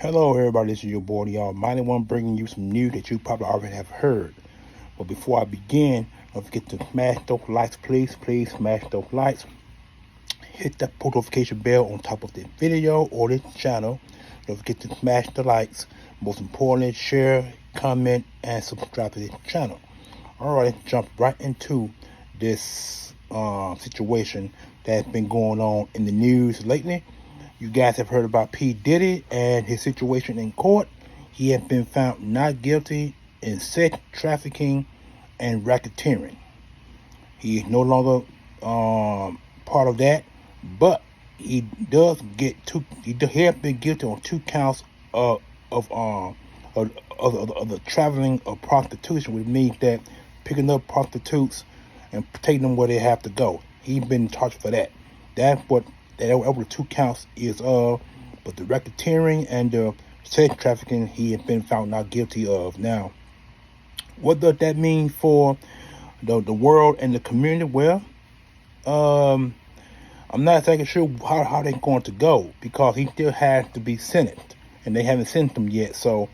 Hello, everybody. This is your boy, the Almighty One, bringing you some news that you probably already have heard. But before I begin, don't forget to smash those likes, please. Please smash those likes. Hit that post notification bell on top of this video or this channel. Don't forget to smash the likes. Most importantly, share, comment, and subscribe to this channel. All right, let's jump right into this situation that's been going on in the news lately. You guys have heard about P. Diddy and his situation in court. He has been found not guilty in sex trafficking and racketeering. He is no longer part of that, but he does get two. He has been guilty on 2 counts of the traveling of prostitution, which means that picking up prostitutes and taking them where they have to go. He's been charged for that. That's what over the 2 counts is but the racketeering and the sex trafficking he has been found not guilty of. Now, what does that mean for the world and the community? Well, I'm not exactly sure how they're going to go, because he still has to be sentenced, and they haven't sentenced him yet. So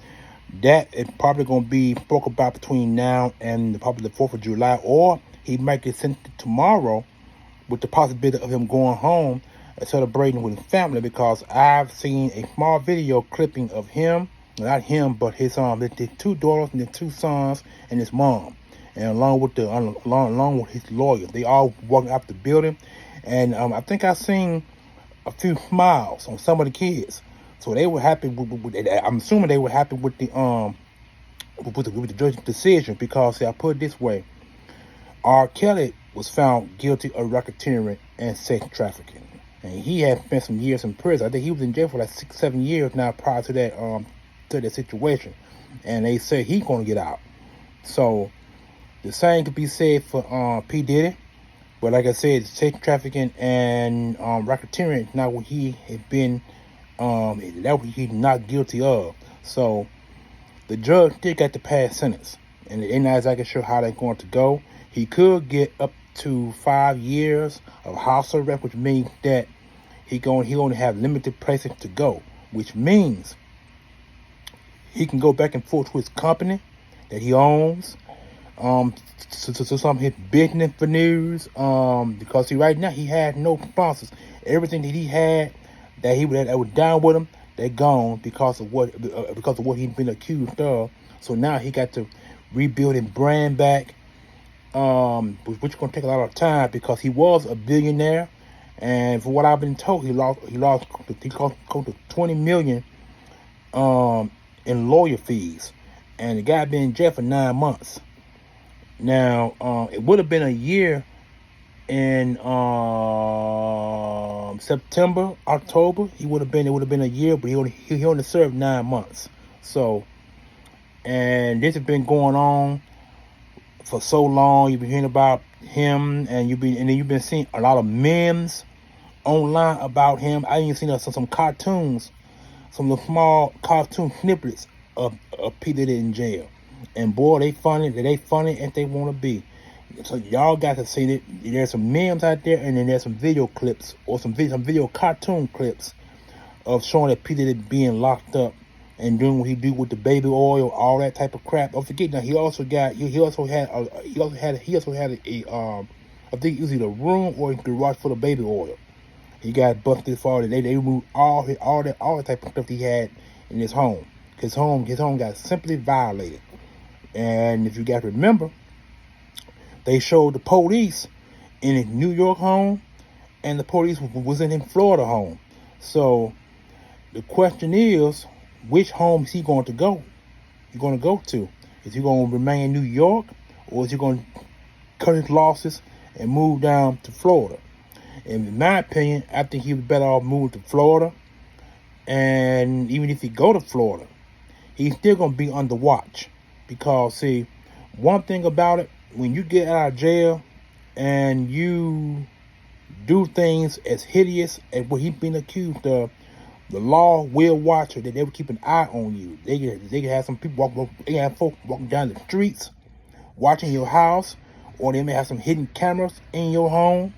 that is probably going to be spoke about between now and probably the 4th of July, or he might get sentenced tomorrow, with the possibility of him going home and celebrating with his family, because I've seen a small video clipping of him, not him, but his 2 daughters and his 2 sons and his mom, and along with his lawyers. They all walking out the building, and I think I seen a few smiles on some of the kids, so they were happy with I'm assuming they were happy with the judge's decision, because see, I put it this way: R. Kelly was found guilty of racketeering and sex trafficking, and he had spent some years in prison. I think he was in jail for like 6-7 years now prior to that situation, and they say he's going to get out. So the same could be said for P. Diddy, but like I said, sex trafficking and racketeering is not what he had been that what he's not guilty of. So the judge did get the pass sentence, and they're not exactly sure how they're going to go. He could get up to 5 years of house arrest, which means that he only have limited places to go, which means he can go back and forth to his company that he owns, so some of his business venues, because right now he had no sponsors. Everything that he had that was down with him, they're gone because of what he's been accused of. So now he got to rebuild his brand back, which is going to take a lot of time, because he was a billionaire, and for what I've been told, he lost close to $20 million in lawyer fees, and the guy been in jail for 9 months. Now, it would have been a year in September, October. It would have been a year, but he only served 9 months. So, and this has been going on for so long. You've been hearing about him, and you've been seeing a lot of memes online about him. I even seen some cartoons, some of the small cartoon snippets of P. Diddy in jail, and boy, they funny as they want to be. So y'all got to see it. There's some memes out there, and then there's some video clips or some video cartoon clips of showing that P. Diddy being locked up and doing what he do with the baby oil, all that type of crap. Don't forget now, he also had a I think it was either a room or a garage full of baby oil. He got busted for it. They removed all the type of stuff he had in his home. His home got simply violated. And if you guys remember, they showed the police in his New York home, and the police was in his Florida home. So the question is, which home is he going to go? He's going to go to? Is he going to remain in New York, or is he going to cut his losses and move down to Florida? And in my opinion, I think he was better off moving to Florida. And even if he go to Florida, he's still going to be under watch, because see, one thing about it, when you get out of jail and you do things as hideous as what he's been accused of, the law will watch it. They will keep an eye on you. They can have some people folks walking down the streets watching your house, or they may have some hidden cameras in your home.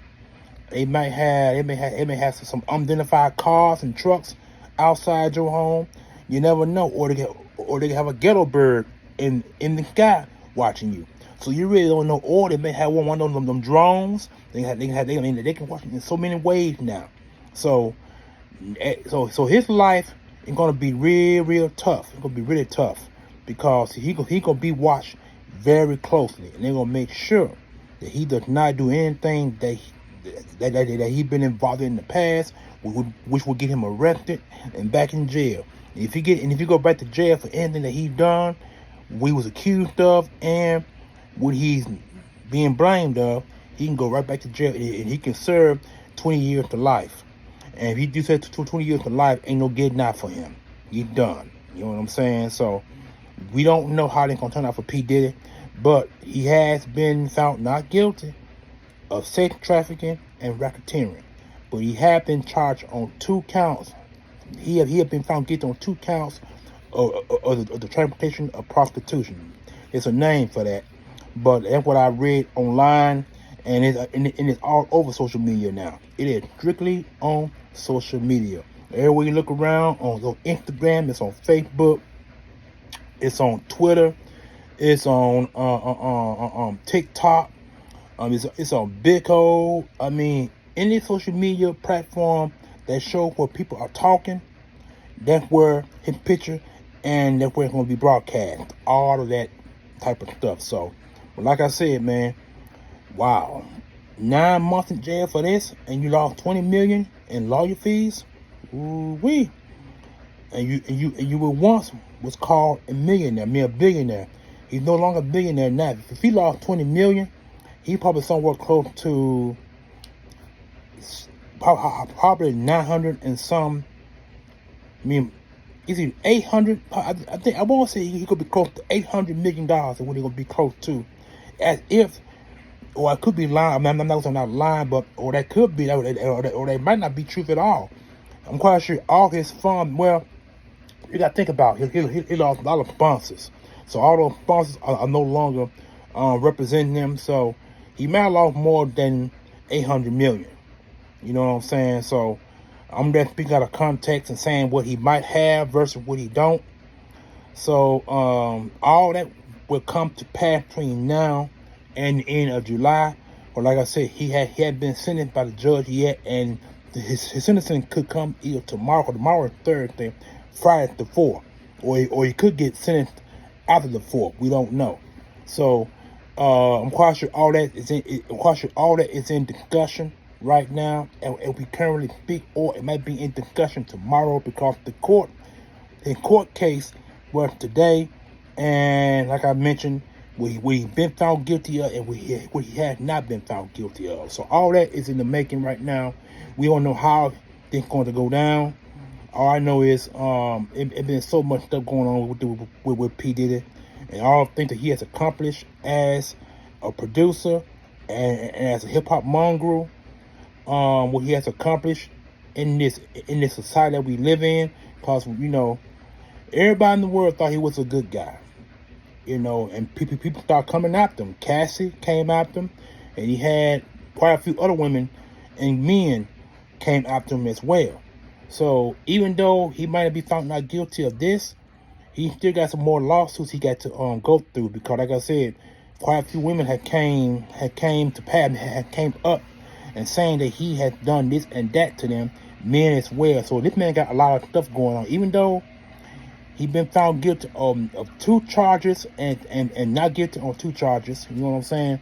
They may have some unidentified cars and trucks outside your home. You never know, or they have a ghetto bird in the sky watching you. So you really don't know. Or they may have one of them drones. They can watch it in so many ways now. So his life is gonna be real tough. It's gonna be really tough because he gonna be watched very closely, and they're gonna make sure that he does not do anything that he been involved in the past, which will get him arrested and back in jail. And if you go back to jail for anything that he done, we was accused of, and what he's being blamed of, he can go right back to jail, and he can serve 20 years to life. And if he do say 20 years to life, ain't no getting out for him. He's done. You know what I'm saying? So we don't know how they're gonna turn out for P. Diddy, but he has been found not guilty of sex trafficking and racketeering. But he had been charged on 2 counts. He had been found guilty on 2 counts of the transportation of prostitution. It's a name for that, but that's what I read online, and it's all over social media now. It is strictly on social media. Everywhere you look around, on Instagram, it's on Facebook, it's on Twitter, it's on TikTok, it's on Bico. I mean, any social media platform that show where people are talking, that's where his picture, and that's where it's going to be broadcast. All of that type of stuff. So, but like I said, man, wow, 9 months in jail for this, and you lost $20 million in lawyer fees. Ooh-wee. And you were once was called a billionaire. He's no longer a billionaire now. If he lost $20 million, he probably somewhere close to probably 900 and some. I mean, is he 800? I think I want to say he could be close to $800 million. Is what he's gonna be close to, as if, or I could be lying. I'm not lying, but or that could be, or they might not be truth at all. I'm quite sure all his funds. Well, you got to think about it. He lost a lot of sponsors, so all those sponsors are no longer representing him. So he might have lost more than $800 million. You know what I'm saying? So I'm just speaking out of context and saying what he might have versus what he don't. So all that will come to pass between now and the end of July. But like I said, he had been sentenced by the judge yet, and his sentencing could come either tomorrow or Thursday, Friday the 4th, or he could get sentenced after the 4th. We don't know. So I'm quite sure all that is in discussion right now, and we currently speak, or it might be in discussion tomorrow, because the court case was today, and like I mentioned, we've been found guilty of, and what he has not been found guilty of. So all that is in the making right now. We don't know how it's going to go down. All I know is it been so much stuff going on with P. Diddy, and all the things that he has accomplished as a producer and as a hip hop mongrel. What he has accomplished in this society that we live in, because everybody in the world thought he was a good guy, and people started coming after him. Cassie came after him, and he had quite a few other women and men came after him as well. So even though he might be found not guilty of this, he still got some more lawsuits he got to go through, because like I said, quite a few women had came up and saying that he had done this and that to them, men as well. So this man got a lot of stuff going on. Even though he been found guilty of 2 charges and not guilty on 2 charges, you know what I'm saying?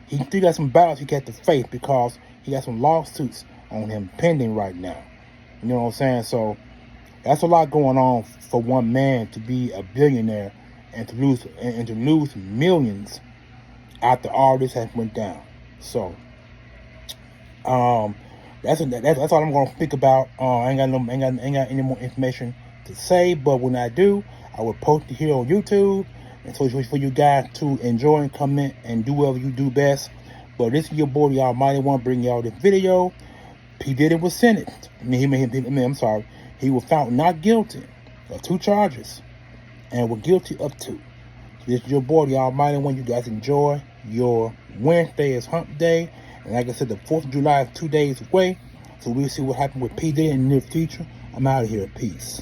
He still got some battles he got to face, because he got some lawsuits on him pending right now. You know what I'm saying? So that's a lot going on for one man to be a billionaire and to lose millions after all this has went down. So that's all I'm gonna speak about. I ain't got any more information to say, but when I do, I will post it here on YouTube, and so it's for you guys to enjoy and comment and do whatever you do best. But this is your boy, the Almighty One, bringing y'all this video. P. Diddy was sentenced. He was found not guilty of 2 charges and was guilty of 2. So this is your boy, the Almighty One. You guys enjoy your Wednesday is hump day. And like I said, the 4th of July is 2 days away. So we'll see what happens with P. Diddy in the near future. I'm out of here. Peace.